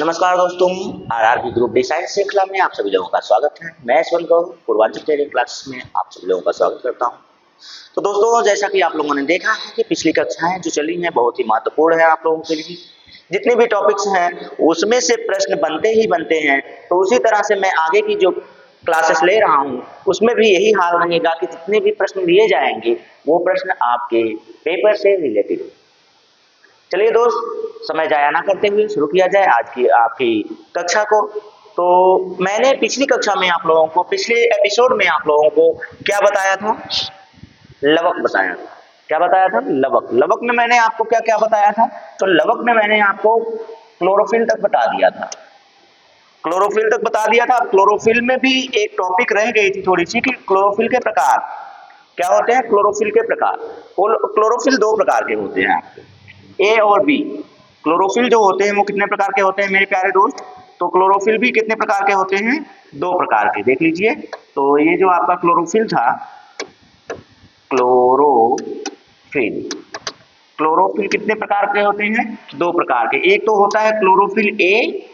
नमस्कार दोस्तों, RRB group D science श्रृंखला में आप सभी लोगों का स्वागत है। मैं यशवंत गौर पूर्वांचल ट्रेनिंग क्लासेस में आप सभी लोगों का स्वागत करता हूं। तो दोस्तों, जैसा कि आप लोगों ने देखा है कि पिछली कक्षाएं जो चली हैं बहुत ही महत्वपूर्ण है आप लोगों के लिए। जितने भी टॉपिक्स हैं उसमें से प्रश्न बनते ही बनते हैं, तो उसी तरह से मैं आगे की जो क्लासेस ले रहा हूँ उसमें भी यही हाल रहेगा कि जितने भी प्रश्न लिए जाएंगे वो प्रश्न आपके पेपर से रिलेटेड। चलिए दोस्त, समय जाया ना करते हुए शुरू किया जाए आज की आपकी कक्षा को। तो मैंने पिछली कक्षा में आप लोगों को, पिछले एपिसोड में आप लोगों को क्या बताया था? लवक बताया था। क्या बताया था? लवक। लवक में मैंने आपको क्या क्या बताया था? तो लवक में मैंने आपको क्लोरोफिल तक बता दिया था। क्लोरोफिल तक बता दिया था। क्लोरोफिल में भी एक टॉपिक रह गई थी थोड़ी सी कि क्लोरोफिल के प्रकार क्या होते हैं। क्लोरोफिल के प्रकार, क्लोरोफिल दो प्रकार के होते हैं आपके, ए और बी। क्लोरोफिल जो होते हैं वो कितने प्रकार के होते हैं मेरे प्यारे दोस्त? तो क्लोरोफिल भी कितने प्रकार के होते हैं? दो प्रकार के। देख लीजिए, तो ये जो आपका क्लोरोफिल था, क्लोरोफिल, क्लोरोफिल कितने प्रकार के होते हैं? दो प्रकार के। एक तो होता है क्लोरोफिल ए,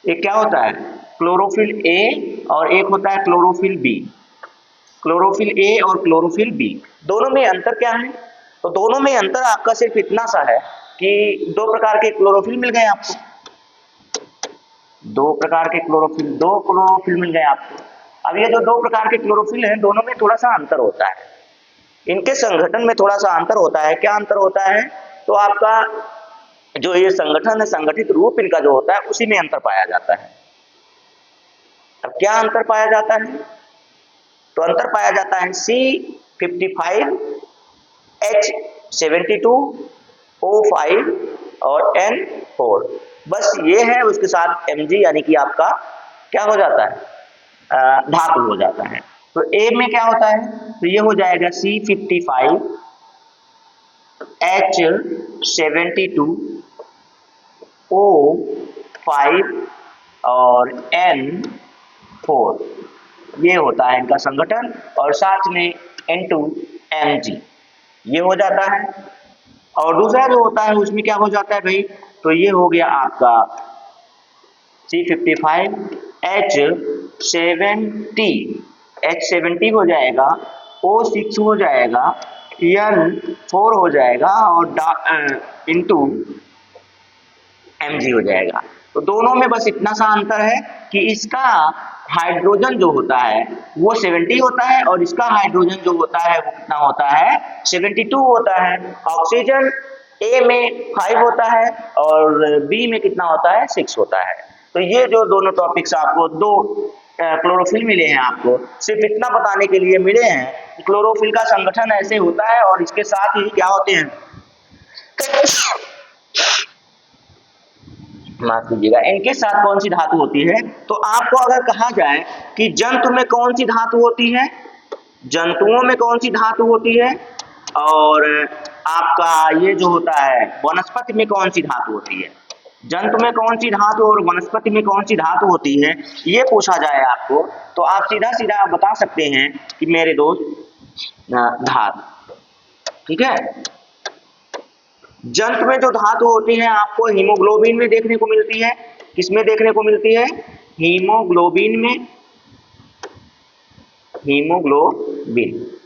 एक क्या होता है? क्लोरोफिल ए, और एक होता है क्लोरोफिल बी। क्लोरोफिल ए और क्लोरोफिल बी, दोनों में अंतर क्या है? तो दोनों में अंतर आपका सिर्फ इतना सा है कि दो प्रकार के क्लोरोफिल मिल गए आपको। दो प्रकार के क्लोरोफिल मिल गए आपको। अब ये जो दो प्रकार के क्लोरोफिल हैं दोनों में थोड़ा सा अंतर होता है, इनके संगठन में थोड़ा सा अंतर होता है। क्या अंतर होता है? तो आपका जो ये संगठन है, संगठित रूप इनका जो होता है उसी में अंतर पाया जाता है। अब क्या अंतर पाया जाता है? तो अंतर पाया जाता है C55, H72, O5 और N4। बस ये है, उसके साथ Mg यानी कि आपका क्या हो जाता है? धातु हो जाता है। तो A में क्या होता है? तो ये हो जाएगा C55, H72, O5 और N4, ये होता है इनका संगठन, और साथ में N2Mg ये हो जाता है। और दूसरा जो होता है उसमें क्या हो जाता है भाई? तो ये हो गया आपका C55, H70 हो जाएगा, O6 हो जाएगा, N4 हो जाएगा और इंटू Mg हो जाएगा। तो दोनों में बस इतना सा अंतर है कि इसका हाइड्रोजन जो होता है वो 70 होता है और इसका हाइड्रोजन जो होता है वो कितना होता है? 72 होता है। ऑक्सीजन ए में 5 होता है और बी में कितना होता है? 6 होता है। तो ये जो दोनों टॉपिक्स आपको, दो क्लोरोफिल मिले हैं आपको, सिर्फ इतना बताने के लिए मिले हैं कि क्लोरोफिल का संगठन ऐसे होता है और इसके साथ ही क्या होते हैं, माफ कीजिएगा, इनके साथ कौन सी धातु होती है? तो आपको अगर कहा जाए कि जंतु में कौन सी धातु होती है, जंतुओं में कौन सी धातु होती है, और आपका ये जो होता है वनस्पति में कौन सी धातु होती है, जंतु में कौन सी धातु और वनस्पति में कौन सी धातु होती है, ये पूछा जाए आपको, तो आप सीधा सीधा बता सकते हैं कि मेरे दोस्त धातु। ठीक है, जंतु में जो धातु होती है आपको हीमोग्लोबिन में देखने को मिलती है। किसमें देखने को मिलती है? हीमोग्लोबिन में। हीमोग्लोबिन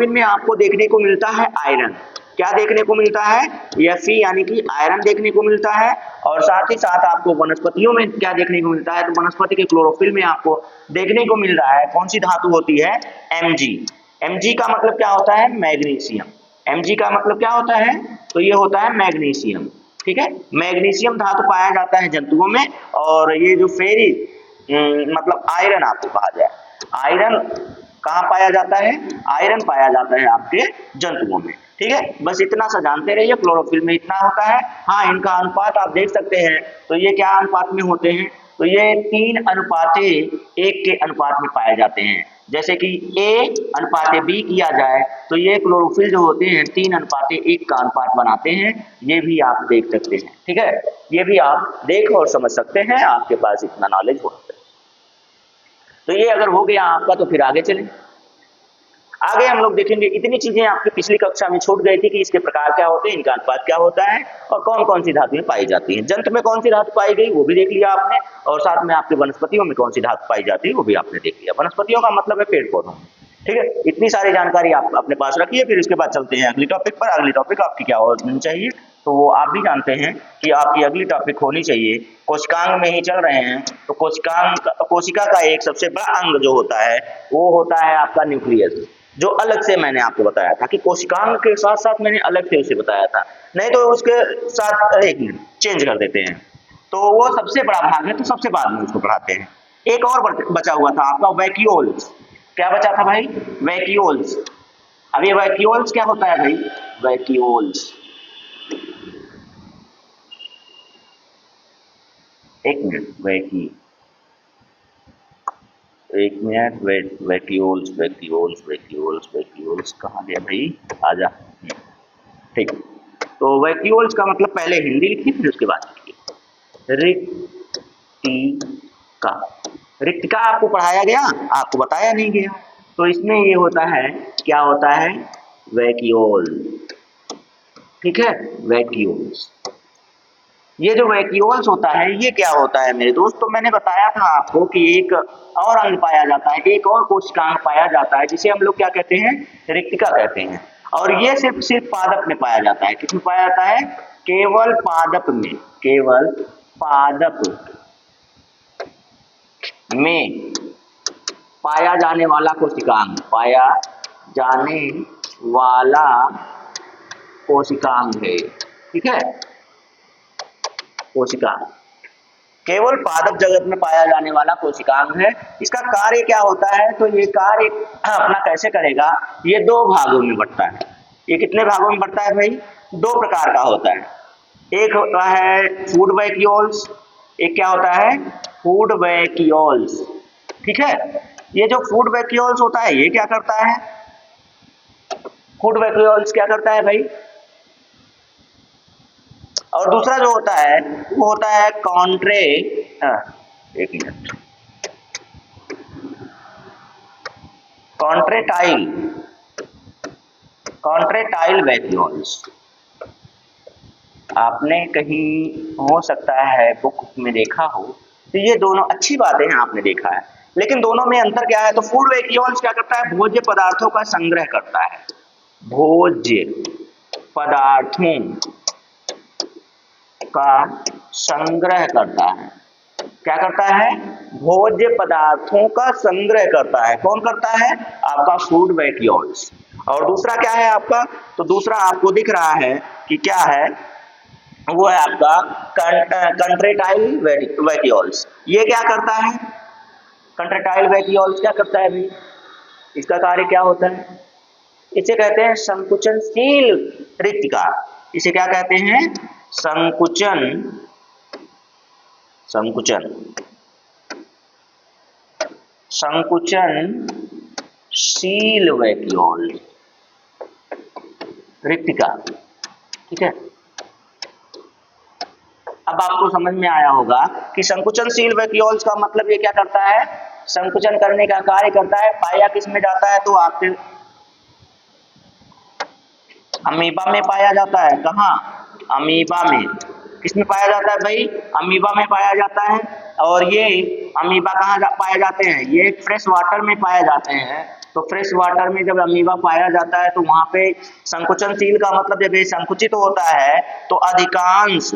में आपको देखने को मिलता है आयरन। क्या देखने को मिलता है? Fe यानी कि आयरन देखने को मिलता है। और साथ ही साथ आपको वनस्पतियों में क्या देखने को मिलता है? तो वनस्पति के क्लोरोफिल में आपको देखने को मिल रहा है कौन सी धातु होती है? Mg। Mg का मतलब क्या होता है? मैग्नीशियम। Mg का मतलब क्या होता है? तो ये होता है मैग्नीशियम। ठीक है, मैग्नीशियम धातु पाया जाता है जंतुओं में। और ये जो फेरी मतलब आयरन आपको कहा जाए, आयरन कहाँ पाया जाता है? आयरन पाया जाता है आपके जंतुओं में। ठीक है, बस इतना सा जानते रहिए, क्लोरोफिल में इतना होता है। हाँ, इनका अनुपात आप देख सकते हैं। तो ये क्या अनुपात में होते हैं? तो ये 3:1 के अनुपात में पाए जाते हैं। जैसे कि A/B किया जाए तो ये क्लोरोफिल जो होते हैं 3:1 का अनुपात बनाते हैं। ये भी आप देख सकते हैं। ठीक है, ये भी आप देख और समझ सकते हैं, आपके पास इतना नॉलेज हो। तो ये अगर हो गया आपका, तो फिर आगे चलें। आगे हम लोग देखेंगे। इतनी चीजें आपकी पिछली कक्षा में छूट गई थी कि इसके प्रकार क्या होते हैं, इनका अनुपात क्या होता है और कौन कौन सी धातुएं पाई जाती हैं। जंतु में कौन सी धातु पाई गई वो भी देख लिया आपने, और साथ में आपके वनस्पतियों में कौन सी धातु पाई जाती है वो भी आपने देख लिया। वनस्पतियों का मतलब है पेड़ पौधों, ठीक है। इतनी सारी जानकारी आप अपने पास रखिए। फिर इसके बाद चलते हैं अगली टॉपिक पर। अगली टॉपिक आपकी क्या होनी चाहिए, तो वो आप भी जानते हैं कि आपकी अगली टॉपिक होनी चाहिए, कोशिकांग में ही चल रहे हैं तो कोशिका का एक सबसे बड़ा अंग जो होता है वो होता है आपका न्यूक्लियस, जो अलग से मैंने आपको बताया था कि कोशिकांग के साथ साथ मैंने अलग से उसे बताया था, नहीं तो उसके साथ एक मिनट चेंज कर देते हैं। तो वो सबसे बड़ा भाग है तो सबसे बाद में उसको पढ़ाते हैं। एक और बचा हुआ था आपका वैक्यूल्स। क्या बचा था भाई, वैक्यूल्स। अब ये वैक्यूल्स क्या होता है भाई, वैक्यूल्स, एक मिनट वैक्यूल्स कहाँ गया भाई, आजा। ठीक, तो वैक्यूल्स का मतलब पहले हिंदी लिखिए फिर उसके बाद लिखिए रिक्तिका। रिक्तिका आपको पढ़ाया गया, आपको बताया नहीं गया। तो इसमें ये होता है, क्या होता है, वैक्यूल, ठीक है, वैक्यूल्स। ये जो वैक्यूल्स होता है ये क्या होता है मेरे दोस्त, तो मैंने बताया था आपको कि एक और अंग पाया जाता है, एक और कोशिकांग पाया जाता है जिसे हम लोग क्या कहते हैं, रिक्तिका कहते हैं। और ये सिर्फ पादप में पाया जाता है। किसमें पाया जाता है, केवल पादप में, केवल पादप में पाया जाने वाला कोशिकांग, पाया जाने वाला कोशिकांग है, ठीक है। कोशिका केवल पादप जगत में पाया जाने वाला कोशिकांग है। इसका कार्य क्या होता है, तो ये कार्य अपना कैसे करेगा, ये दो भागों में बढ़ता है। ये कितने भागों में बढ़ता है भाई, दो प्रकार का होता है। एक होता है फूड वैक्यूल्स, एक क्या होता है, फूड वैक्यूल्स, ठीक है। ये जो फूड वैक्यूल्स होता है ये क्या करता है, फूड वैक्यूल्स क्या करता है भाई, और दूसरा जो होता है वो होता है कॉन्ट्रेटाइल वैक्यूल्स। आपने कहीं हो सकता है बुक में देखा हो, तो ये दोनों अच्छी बातें हैं, आपने देखा है, लेकिन दोनों में अंतर क्या है। तो फूड वैक्यूल्स क्या करता है, भोज्य पदार्थों का संग्रह करता है, भोज्य पदार्थों का संग्रह करता है। क्या करता है, भोज्य पदार्थों का संग्रह करता है। कौन करता है, आपका फूड वैक्यूल्स। और दूसरा क्या है आपका, तो दूसरा आपको दिख रहा है कि क्या है, वो है आपका कंट्रेटाइल वैक्यूल्स। ये क्या करता है, कंट्रेटाइल वैक्यूल्स क्या करता है भाई, इसका कार्य क्या होता है, इसे कहते हैं संकुचनशील रिक्तिका। इसे क्या कहते हैं, संकुचनशील वैक्यूल रिक्तिका, ठीक है। अब आपको समझ में आया होगा कि संकुचनशील वैक्यूल्स का मतलब ये क्या करता है, संकुचन करने का कार्य करता है। पाया किस में जाता है, तो आपके अमीबा में पाया जाता है। कहाँ, अमीबा में। किसमें पाया जाता है भाई, अमीबा में पाया जाता है। और ये अमीबा कहाँ पाए जाते हैं, ये फ्रेश वाटर में पाए जाते हैं। तो फ्रेश वाटर में जब अमीबा पाया जाता है तो वहां पे संकुचनशील का मतलब जब ये संकुचित होता है तो अधिकांश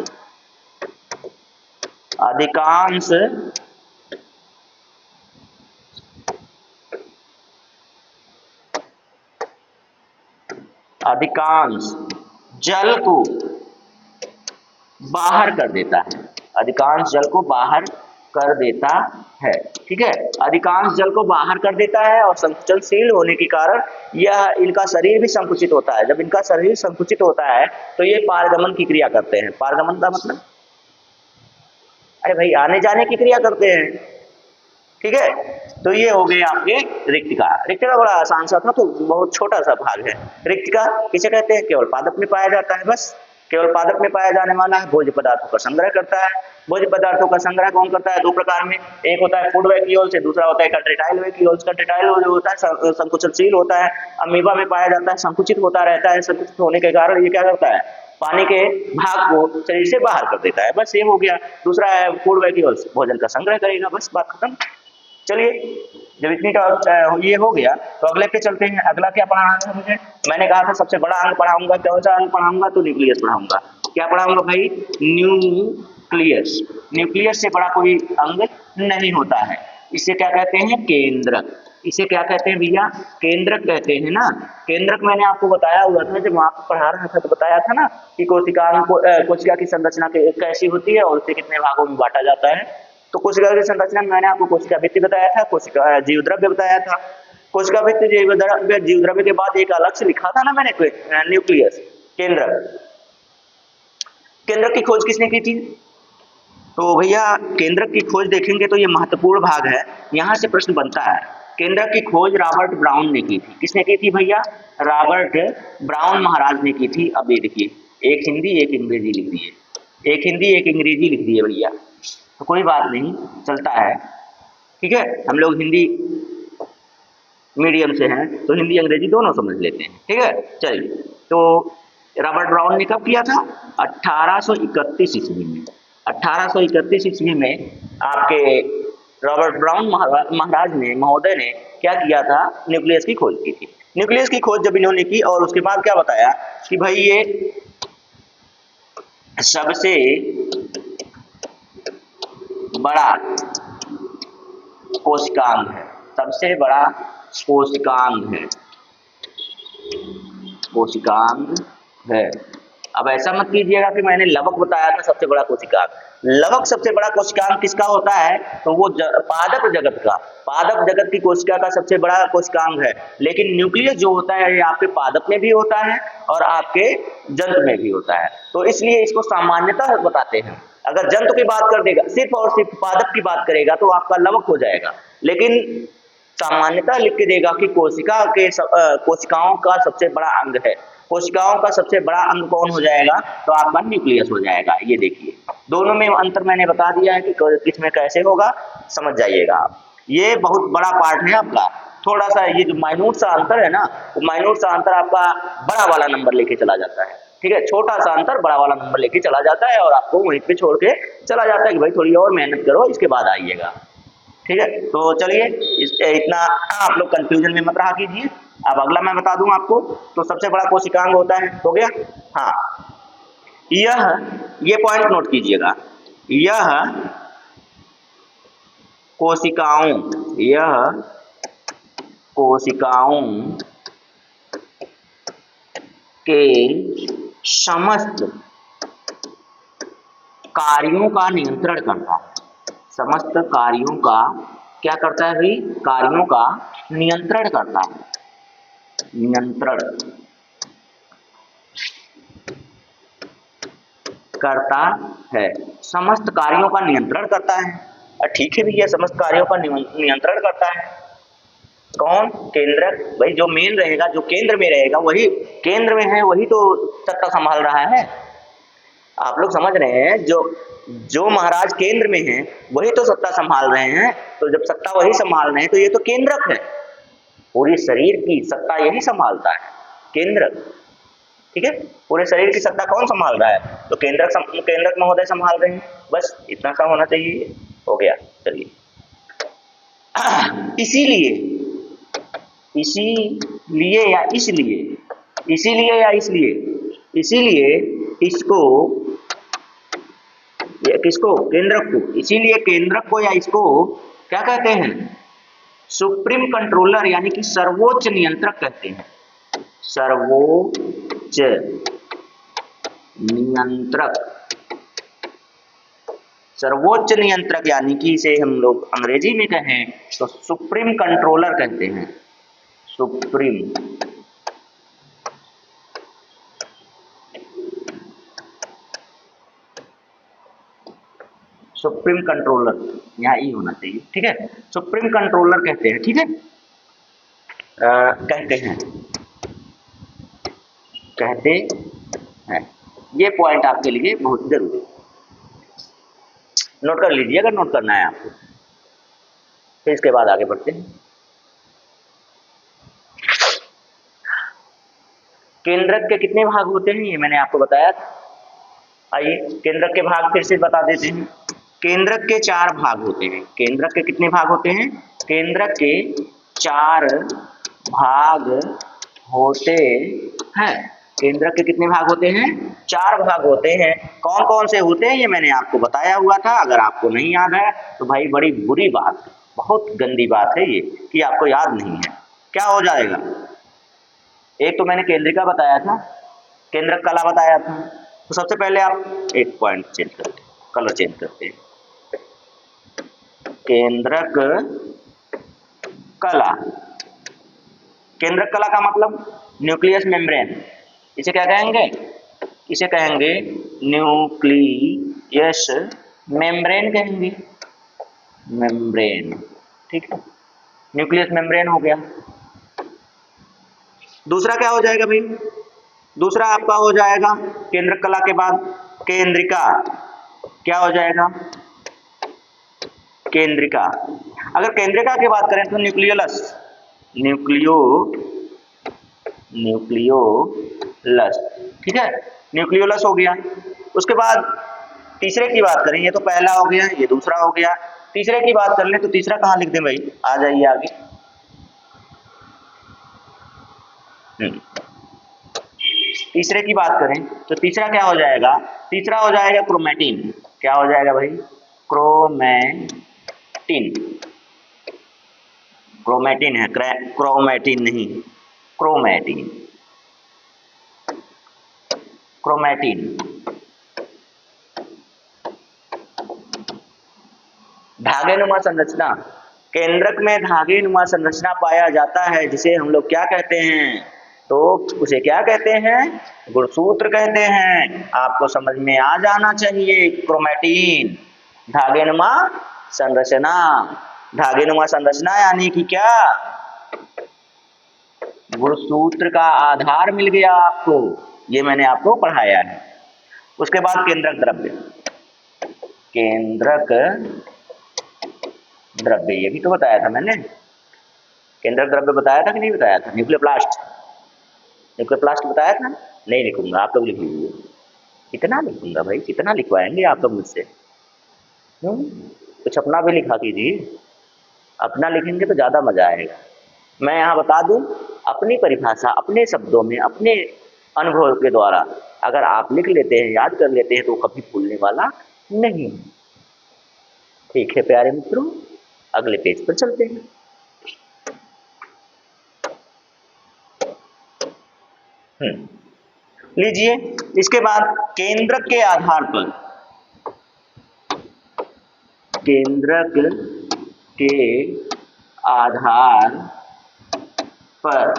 जल को बाहर कर देता है, अधिकांश जल को बाहर कर देता है, ठीक है। अधिकांश जल को बाहर कर देता है और संकुचनशील होने के कारण यह इनका शरीर भी संकुचित होता है। जब इनका शरीर संकुचित होता है तो ये पारगमन की क्रिया करते हैं। पारगमन का मतलब, अरे भाई आने जाने की क्रिया करते हैं, ठीक है। तो ये हो गए आपके रिक्तिका। रिक्तिका बड़ा आसान सा था, तो बहुत छोटा सा भाग है। रिक्तिका किसे कहते हैं, केवल पादप में पाया जाता है, बस केवल पादप में पाया जाने वाला है, भोज्य पदार्थों का संग्रह करता है। भोज्य पदार्थों का संग्रह कौन करता है? दो प्रकार में, एक होता है फूड वैक्यूल से, दूसरा होता है कंट्रेटाइल वैक्यूल। कंट्रेटाइल जो होता है संकुचनशील होता है, अमीबा में पाया जाता है, संकुचित होता रहता है। संकुचित होने के कारण ये क्या करता है? पानी के भाग को शरीर से बाहर कर देता है। बस ये हो गया। दूसरा है फूड वैक्यूल्स, भोजन का संग्रह करेगा, बस बात खत्म। चलिए, जब इतनी का ये हो गया तो अगले पे चलते हैं। अगला क्या पढ़ाना है मुझे? मैंने कहा था सबसे बड़ा अंग पढ़ाऊंगा। कौन सा अंग पढ़ाऊंगा? तो न्यूक्लियस पढ़ाऊंगा। क्या पढ़ाऊंगा भाई? न्यूक्लियस। न्यूक्लियस से बड़ा कोई अंग नहीं होता है। इसे क्या कहते हैं? केंद्रक। इसे क्या कहते हैं भैया? केंद्रक कहते हैं ना। केंद्रक मैंने आपको बताया हुआ था, जब वहां पढ़ा रहा था तो बताया था ना कि कोशिका की संरचना कैसी होती है और उसे कितने भागों में बांटा जाता है। तो कोशिका की संरचना में मैंने आपको कोशिका भित्ति बताया था, कोशिका जीवद्रव्य बताया था। कोशिका भित्ति जीवद्रव्य के बाद एक अलग से लिखा था ना मैंने, न्यूक्लियस, केंद्रक। केंद्रक की खोज किसने की थी? तो भैया केंद्रक की खोज देखेंगे तो ये महत्वपूर्ण भाग है, यहाँ से प्रश्न बनता है। केंद्रक की खोज रॉबर्ट ब्राउन ने की थी। किसने की थी भैया? रॉबर्ट ब्राउन महाराज ने की थी। अब ये देखिए, एक हिंदी एक अंग्रेजी लिख दिए, एक हिंदी एक अंग्रेजी लिख दिए भैया, तो कोई बात नहीं, चलता है, ठीक है। हम लोग हिंदी मीडियम से हैं तो हिंदी अंग्रेजी दोनों समझ लेते हैं, ठीक है। चलिए, तो रॉबर्ट ब्राउन ने कब किया था? 1831 ईस्वी में। 1831 ईस्वी में आपके रॉबर्ट ब्राउन महाराज ने, महोदय ने क्या किया था? न्यूक्लियस की खोज की थी। न्यूक्लियस की खोज जब इन्होंने की और उसके बाद क्या बताया कि भाई ये सबसे बड़ा कोशिकांग है, सबसे बड़ा कोशिकांग है, कोशिकांग है। अब ऐसा मत कीजिएगा कि मैंने लवक बताया था सबसे बड़ा कोशिकांग। लवक सबसे बड़ा कोशिकांग किसका होता है? तो वो पादप जगत का, पादप जगत की कोशिका का सबसे बड़ा कोशिकांग है। लेकिन न्यूक्लियस जो होता है ये आपके पादप में भी होता है और आपके जंतु में भी होता है, तो इसलिए इसको सामान्यतः बताते हैं। अगर जंतु की बात कर देगा, सिर्फ और सिर्फ पादप की बात करेगा तो आपका लवक हो जाएगा, लेकिन सामान्यतः लिख के देगा कि कोशिकाओं का सबसे बड़ा अंग है। कोशिकाओं का सबसे बड़ा अंग कौन हो जाएगा? तो आपका न्यूक्लियस हो जाएगा। ये देखिए, दोनों में अंतर मैंने बता दिया है कि किसमें कैसे होगा, समझ जाइएगा आप। ये बहुत बड़ा पार्ट है आपका। थोड़ा सा ये जो माइन्यूट सा अंतर है ना, वो माइन्यूट सा अंतर आपका बड़ा वाला नंबर लेके चला जाता है, ठीक है। छोटा सा अंतर बड़ा वाला नंबर लेके चला जाता है और आपको वहीं पे छोड़ के चला जाता है कि भाई थोड़ी और मेहनत करो, इसके बाद आइएगा, ठीक है। तो चलिए, इतना आप लोग कंफ्यूजन में मत रहा कीजिए। अब अगला मैं बता दूं आपको, तो सबसे बड़ा कोशिकांग होता है, हो गया। हाँ, ये पॉइंट नोट कीजिएगा, यह कोशिकाओं के समस्त कार्यों का नियंत्रण करता है। समस्त कार्यों का क्या करता है भाई? कार्यों का नियंत्रण करता है, नियंत्रण करता है, समस्त कार्यों का नियंत्रण करता है। ठीक है भैया, समस्त कार्यों का नियंत्रण करता है कौन? केंद्रक। भाई जो मेन रहेगा, जो केंद्र में रहेगा, वही केंद्र में है, वही तो सत्ता संभाल रहा है। आप लोग समझ रहे हैं, जो महाराज केंद्र में हैं वही तो सत्ता संभाल रहे हैं। तो जब सत्ता वही संभाल रहे हैं तो ये तो केंद्रक है, पूरे शरीर की सत्ता यही संभालता है, केंद्रक, ठीक है। पूरे शरीर की सत्ता कौन संभाल रहा है? तो केंद्रक महोदय संभाल रहे हैं। बस इतना सा होना चाहिए, हो गया। चलिए, इसीलिए किसको? केंद्रक को। इसीलिए केंद्रक को या इसको क्या कहते हैं? सुप्रीम कंट्रोलर यानी कि सर्वोच्च नियंत्रक कहते हैं। सर्वोच्च नियंत्रक यानी कि इसे हम लोग अंग्रेजी में कहें तो सुप्रीम कंट्रोलर कहते हैं। सुप्रीम कंट्रोलर, यहाँ ई होना चाहिए, ठीक है। सुप्रीम कंट्रोलर कहते हैं, ठीक है। कहते हैं ये पॉइंट आपके लिए बहुत जरूरी है, नोट कर लीजिए अगर नोट करना है आपको। फिर इसके बाद आगे बढ़ते हैं। केंद्रक के कितने भाग होते हैं ये मैंने आपको बताया था। आइए केंद्रक के भाग फिर से बता देते हैं। केंद्रक के 4 भाग होते हैं। केंद्रक के कितने भाग होते हैं? केंद्रक के 4 भाग होते हैं। केंद्रक के कितने भाग होते हैं? 4 भाग होते हैं। कौन कौन से होते हैं ये मैंने आपको बताया हुआ था। अगर आपको नहीं याद है तो भाई बड़ी बुरी बात, बहुत गंदी बात है ये कि आपको याद नहीं है। क्या हो जाएगा? एक तो मैंने केंद्रिका बताया था, केंद्रक कला बताया था। तो सबसे पहले आप एक पॉइंट चेंज करते हैं, कलर चेंज करते हैं। केंद्रक कला, केंद्रक कला का मतलब न्यूक्लियस मेम्ब्रेन। इसे क्या कहेंगे? इसे कहेंगे न्यूक्लियस मेम्ब्रेन कहेंगे, मेम्ब्रेन। ठीक है, न्यूक्लियस मेम्ब्रेन हो गया। दूसरा क्या हो जाएगा भाई? दूसरा आपका हो जाएगा केंद्रक कला के बाद केंद्रिका। क्या हो जाएगा? केंद्रिका। अगर केंद्रिका की बात करें तो न्यूक्लियोलस, न्यूक्लियोलस। ठीक है, न्यूक्लियोलस हो गया। उसके बाद तीसरे की बात करें, ये तो पहला हो गया, ये दूसरा हो गया। तीसरे की बात कर लें तो तीसरा कहाँ लिख दें भाई? आ जाइए आगे। तीसरे की बात करें तो तीसरा क्या हो जाएगा? तीसरा हो जाएगा क्रोमैटिन। क्या हो जाएगा भाई? क्रोमैटिन। क्रोमैटिन है, क्रोमैटिन नहीं, क्रोमैटिन। क्रोमैटिन। धागेनुमा संरचना, केंद्रक में धागेनुमा संरचना पाया जाता है जिसे हम लोग क्या कहते हैं? तो उसे क्या कहते हैं? गुणसूत्र कहते हैं। आपको समझ में आ जाना चाहिए। क्रोमैटिन, धागेनुमा संरचना। धागेनुमा संरचना यानी कि क्या? गुणसूत्र का आधार मिल गया आपको, ये मैंने आपको पढ़ाया है। उसके बाद केंद्रक द्रव्य, केंद्रक द्रव्य ये भी तो बताया था मैंने। केंद्रक द्रव्य बताया था कि नहीं बताया था? न्यूक्लियोप्लास्ट, न्यूक्लियोप्लास्ट बताया था। नहीं लिखूंगा, आप लोग लिख लीजिए। कितना लिखूंगा भाई, कितना लिखवाएंगे आप लोग मुझसे? कुछ अपना भी लिखा कीजिए, अपना लिखेंगे तो ज्यादा मजा आएगा। मैं यहाँ बता दूं, अपनी परिभाषा अपने शब्दों में अपने अनुभव के द्वारा अगर आप लिख लेते हैं, याद कर लेते हैं तो कभी भूलने वाला नहीं। ठीक है प्यारे मित्रों, अगले पेज पर चलते हैं। लीजिए, इसके बाद केंद्रक के आधार पर, केंद्रक के आधार पर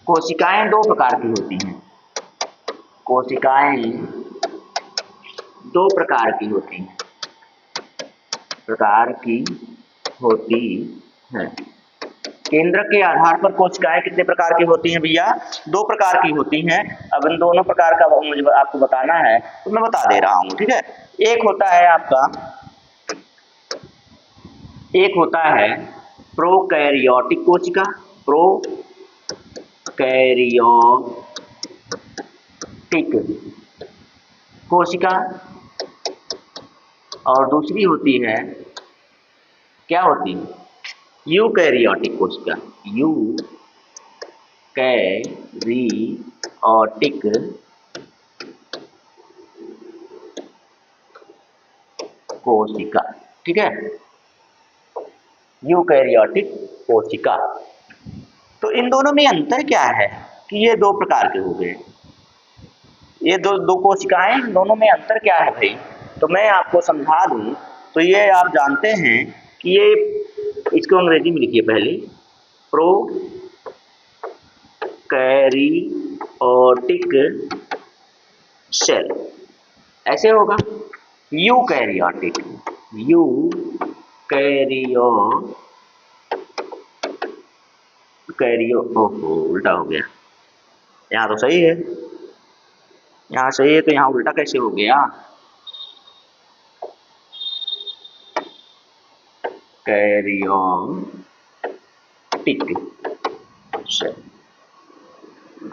कोशिकाएं 2 प्रकार की होती हैं। कोशिकाएं 2 प्रकार की होती हैं, हैं। केंद्रक के आधार पर कोशिकाएं कितने प्रकार की होती हैं भैया? 2 प्रकार की होती हैं। अब इन दोनों प्रकार का मुझे आपको बताना है तो मैं बता दे रहा हूं। ठीक है, एक होता है आपका, एक होता है प्रोकैरियोटिक कोशिका, प्रोकैरियोटिक कोशिका, और दूसरी होती है, क्या होती है? यूकैरियोटिक कोशिका, यूकैरियोटिक कोशिका। ठीक है, यूकैरियोटिक कोशिका। तो इन दोनों में अंतर क्या है कि ये 2 प्रकार के हो गए? ये दो कोशिकाएं, इन दोनों में अंतर क्या है भाई? तो मैं आपको समझा दूं तो ये आप जानते हैं कि ये, इसको अंग्रेजी में लिखिए पहले, प्रोकैरियोटिक सेल, ऐसे होगा। यूकैरियोटिक, कैरियो, ओहो उल्टा हो गया, यहाँ तो सही है। यहाँ सही है तो यहाँ उल्टा कैसे हो गया? कैरियोटिक।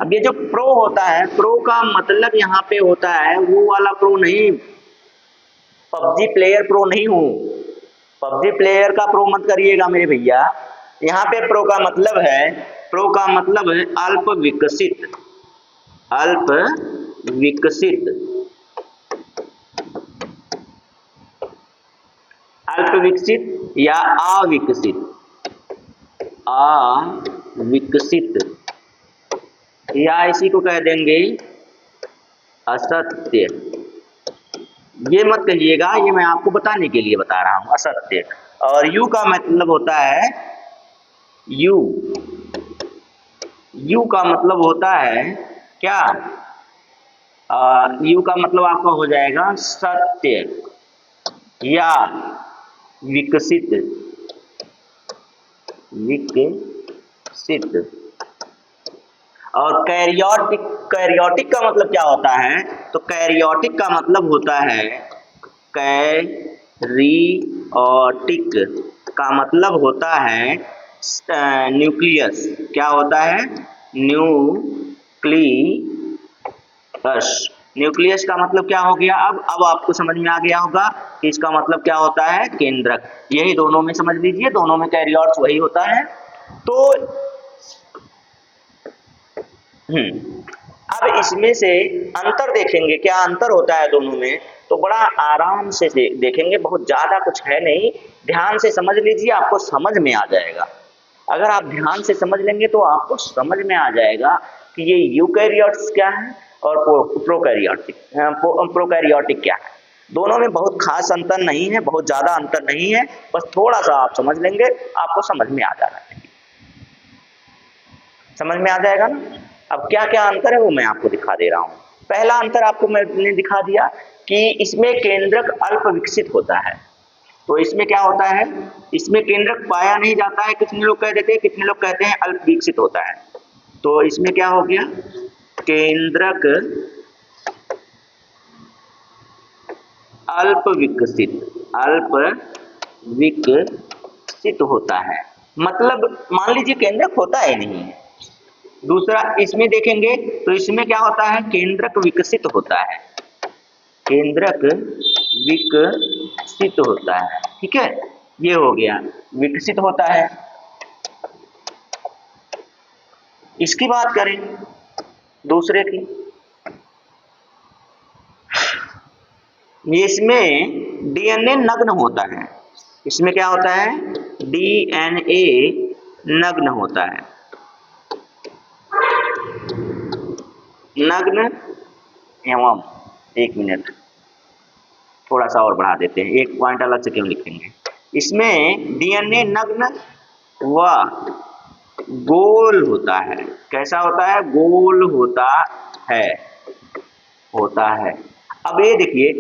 अब ये जो प्रो होता है, प्रो का मतलब यहाँ पे होता है वो वाला प्रो नहीं, पबजी प्लेयर प्रो नहीं हूँ। पबजी प्लेयर का प्रो मत करिएगा मेरे भैया। यहाँ पे प्रो का मतलब है, प्रो का मतलब है अल्प विकसित, अल्प विकसित, अल्प विकसित या अविकसित, अविकसित, या इसी को कह देंगे असत्य। ये मत कहिएगा, ये मैं आपको बताने के लिए बता रहा हूं, असत्य। और यू का मतलब होता है, यू, यू का मतलब होता है क्या? यू का मतलब आपका हो जाएगा सत्य या विकसित, विकसित। और कैरियोटिक, कैरियोटिक का मतलब क्या होता है? तो कैरियोटिक का मतलब होता है, कैरियोटिक का मतलब होता है न्यूक्लियस। क्या होता है? न्यूक्लियस। न्यूक्लियस का मतलब क्या हो गया? अब आपको समझ में आ गया होगा कि इसका मतलब क्या होता है, केंद्रक। यही दोनों में समझ लीजिए, दोनों में कैरियोट्स वही होता है। तो अब इसमें से अंतर देखेंगे, क्या अंतर होता है दोनों में, तो बड़ा आराम से देखेंगे, बहुत ज्यादा कुछ है नहीं, ध्यान से समझ लीजिए, आपको समझ में आ जाएगा। अगर आप ध्यान से समझ लेंगे तो आपको समझ में आ जाएगा कि ये यूकैरियोट्स क्या है और प्रोकैरियोटिक क्या है। दोनों में बहुत खास अंतर नहीं है, बहुत ज्यादा अंतर नहीं है, बस थोड़ा सा आप समझ लेंगे, आपको समझ में आ जाना चाहिए। समझ में आ जाएगा ना? अब क्या क्या अंतर है वो मैं आपको दिखा दे रहा हूं। पहला अंतर आपको मैंने दिखा दिया कि इसमें केंद्रक अल्प विकसित होता है। तो इसमें क्या होता है, इसमें केंद्रक पाया नहीं जाता है, कितने लोग कह देते हैं, कितने लोग कहते हैं अल्प विकसित होता है। तो इसमें क्या हो गया, केंद्रक अल्प विकसित, अल्प विकसित होता है। मतलब मान लीजिए केंद्रक होता ही नहीं है। दूसरा इसमें देखेंगे तो इसमें क्या होता है, केंद्रक विकसित होता है, केंद्रक विकसित होता है। ठीक है, ये हो गया, विकसित होता है। इसकी बात करें दूसरे की, इसमें डीएनए नग्न होता है। इसमें क्या होता है, डीएनए नग्न होता है। नग्न एवं, एक मिनट थोड़ा सा और बढ़ा देते हैं, एक पॉइंट अलग से क्यों लिखेंगे। इसमें डीएनए नग्न व गोल होता है। कैसा होता है, गोल होता है, होता है। अब ये देखिए,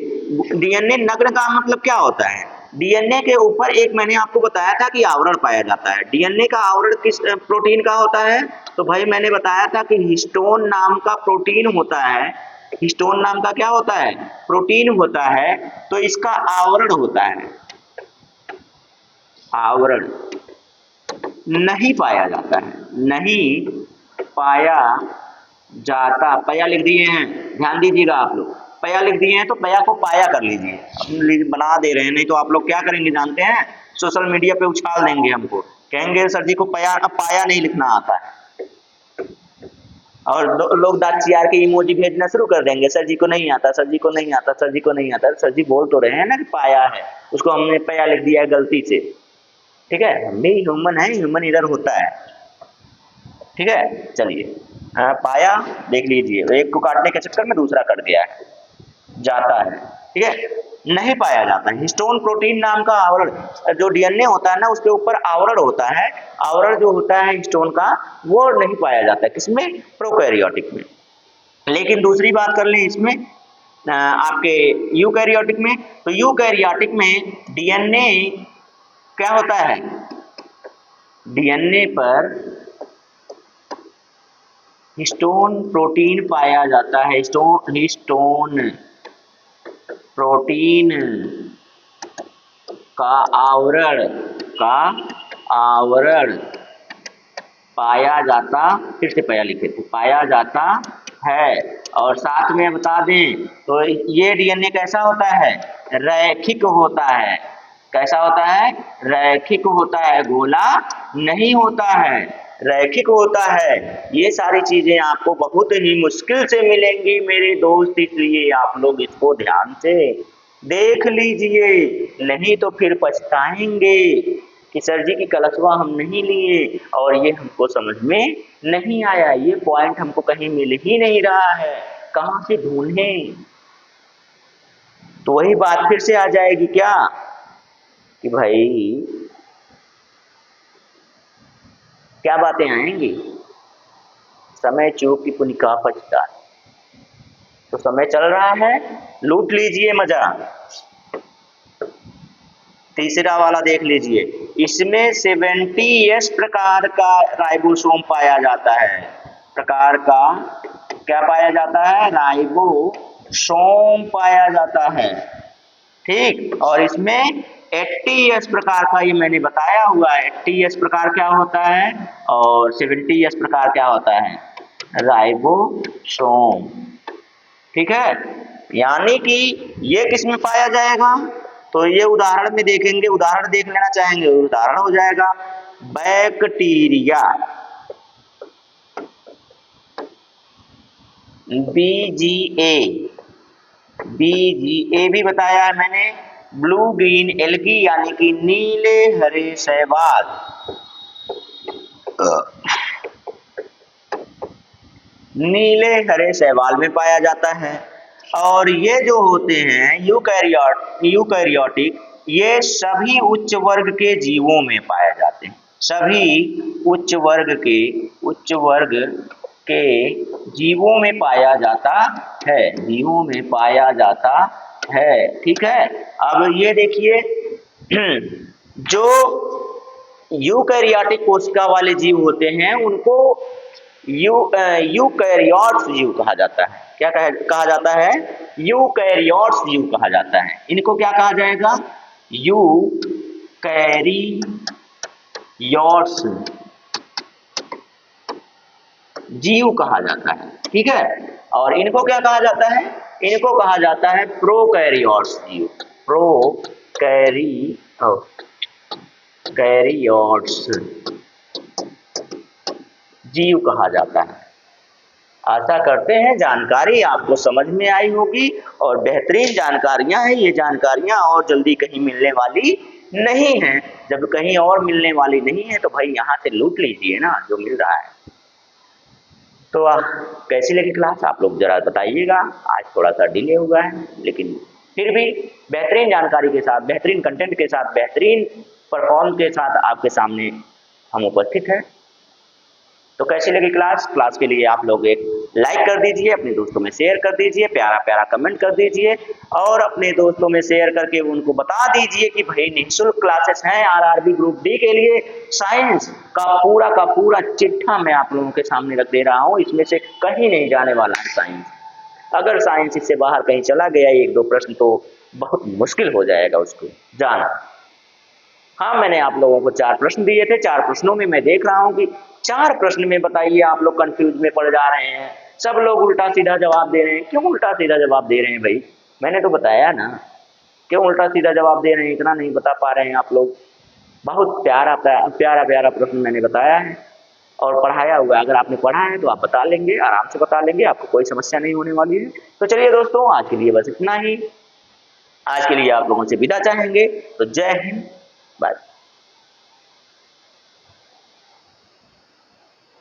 डीएनए नग्न का मतलब क्या होता है, डीएनए के ऊपर एक मैंने आपको बताया था कि आवरण पाया जाता है। डीएनए का आवरण किस प्रोटीन का होता है, तो भाई मैंने बताया था कि हिस्टोन नाम का प्रोटीन होता है। हिस्टोन नाम का क्या होता है, प्रोटीन होता है। तो इसका आवरण होता है, आवरण नहीं पाया जाता है, नहीं पाया जाता। पया लिख दिए हैं, ध्यान दीजिएगा आप लोग, पया लिख दिए हैं तो पया को पाया कर लीजिए, अपने बना दे रहे हैं। नहीं तो आप लोग क्या करेंगे जानते हैं, सोशल मीडिया पे उछाल देंगे, हमको कहेंगे सर जी को पया पाया नहीं लिखना आता है, और लोग दाचियार के इमोजी भेजना शुरू कर देंगे, सर जी को नहीं आता, सर जी को नहीं आता, सर जी को नहीं आता। सर जी बोल तो रहे हैं ना कि पाया है, उसको हमने पया लिख दिया गलती से। ठीक है, हम भी ह्यूमन है, ह्यूमन इधर होता है। ठीक है, चलिए पाया देख लीजिए, एक को काटने के चक्कर में दूसरा कट गया है, जाता है। ठीक है, नहीं पाया जाता है। हिस्टोन प्रोटीन नाम का आवरण, जो डीएनए होता है ना उसके ऊपर आवरण होता है, आवरण जो होता है हिस्टोन का वो नहीं पाया जाता है, किसमें, प्रोकैरियोटिक में। लेकिन दूसरी बात कर लें इसमें आपके यूकैरियोटिक में, तो यूकैरियोटिक में डीएनए क्या होता है, डीएनए पर हिस्टोन प्रोटीन पाया जाता है। हिस्टोन प्रोटीन का आवरण का आवरण पाया जाता, फिर से पाया लिखे थे, पाया जाता है। और साथ में बता दें तो ये डीएनए कैसा होता है? रैखिक होता है। कैसा होता है? रैखिक होता है, गोला नहीं होता है, रैखिक होता है। ये सारी चीजें आपको बहुत ही मुश्किल से मिलेंगी मेरे दोस्त, इसलिए आप लोग इसको ध्यान से देख लीजिए, नहीं तो फिर पछताएंगे कि सर जी की क्लासवा हम नहीं लिए और ये हमको समझ में नहीं आया, ये पॉइंट हमको कहीं मिल ही नहीं रहा है, कहाँ से ढूंढें। तो वही बात फिर से आ जाएगी क्या कि भाई क्या बातें आएंगी? समय चूक की पुनिका पछता। तो समय चल रहा है, लूट लीजिए मजा। तीसरा वाला देख लीजिए, इसमें 70S प्रकार का राइबोसोम पाया जाता है। प्रकार का क्या पाया जाता है? राइबोसोम पाया जाता है, ठीक। और इसमें 80S प्रकार का, ये मैंने बताया हुआ है, 80S प्रकार क्या होता है और 70S प्रकार क्या होता है? राइबोसोम, ठीक है। यानी कि ये किस में पाया जाएगा? तो ये उदाहरण में देखेंगे, उदाहरण देख लेना चाहेंगे, उदाहरण हो जाएगा बैक्टीरिया, बीजीए, बीजीए भी बताया है मैंने। ब्लू ग्रीन एल्गी यानी कि नीले हरे शैवाल, नीले हरे शैवाल में पाया जाता है। और ये जो होते हैं यूकैरियोटिक, ये सभी उच्च वर्ग के जीवों में पाए जाते हैं। सभी उच्च वर्ग के जीवों में पाया जाता है, जीवों में पाया जाता है, ठीक है। अब ये देखिए जो यूकैरियोटिक कोशिका वाले जीव होते हैं उनको यूकैरियोट्स जीव कहा जाता है। क्या कहा जाता है? यूकैरियोट्स जीव कहा जाता है। इनको क्या कहा जाएगा? यूकैरियोट्स जीव कहा जाता है, ठीक है। और इनको क्या कहा जाता है? इनको कहा जाता है प्रोकैरियोट्स जीव, प्रोकैरियोट्स जीव कहा जाता है। आशा करते हैं जानकारी आपको समझ में आई होगी और बेहतरीन जानकारियां हैं। ये जानकारियां और जल्दी कहीं मिलने वाली नहीं है। जब कहीं और मिलने वाली नहीं है तो भाई यहाँ से लूट लीजिए ना जो मिल रहा है। तो कैसी लगी क्लास आप लोग जरा बताइएगा। आज थोड़ा सा डिले हुआ है लेकिन फिर भी बेहतरीन जानकारी के साथ, बेहतरीन कंटेंट के साथ, बेहतरीन परफॉर्म के साथ आपके सामने हम उपस्थित हैं। तो कैसी लगी क्लास? क्लास के लिए आप लोग एक लाइक कर दीजिए, अपने दोस्तों में शेयर कर दीजिए, प्यारा प्यारा कमेंट कर दीजिए और अपने दोस्तों में शेयर करके उनको बता दीजिए कि भाई निःशुल्क क्लासेस हैं आरआरबी ग्रुप डी के लिए। साइंस का पूरा चिट्ठा मैं आप लोगों के सामने रख दे रहा हूँ, इसमें से कहीं नहीं जाने वाला है साइंस। अगर साइंस इससे बाहर कहीं चला गया एक दो प्रश्न तो बहुत मुश्किल हो जाएगा उसको जाना। हाँ, मैंने आप लोगों को 4 प्रश्न दिए थे, 4 प्रश्नों में मैं देख रहा हूँ कि 4 प्रश्न में बताइए आप लोग कंफ्यूज में पड़ जा रहे हैं। सब लोग उल्टा सीधा जवाब दे रहे हैं। क्यों उल्टा सीधा जवाब दे रहे हैं भाई? मैंने तो बताया ना, क्यों उल्टा सीधा जवाब दे रहे हैं? इतना नहीं बता पा रहे हैं आप लोग। बहुत प्यारा प्यारा प्रश्न मैंने बताया है और पढ़ाया हुआ है। अगर आपने पढ़ा है तो आप बता लेंगे, आराम से बता लेंगे, आपको कोई समस्या नहीं होने वाली है। तो चलिए दोस्तों, आज के लिए बस इतना ही। आज के लिए आप लोगों से विदा चाहेंगे। तो जय हिंद, बाय।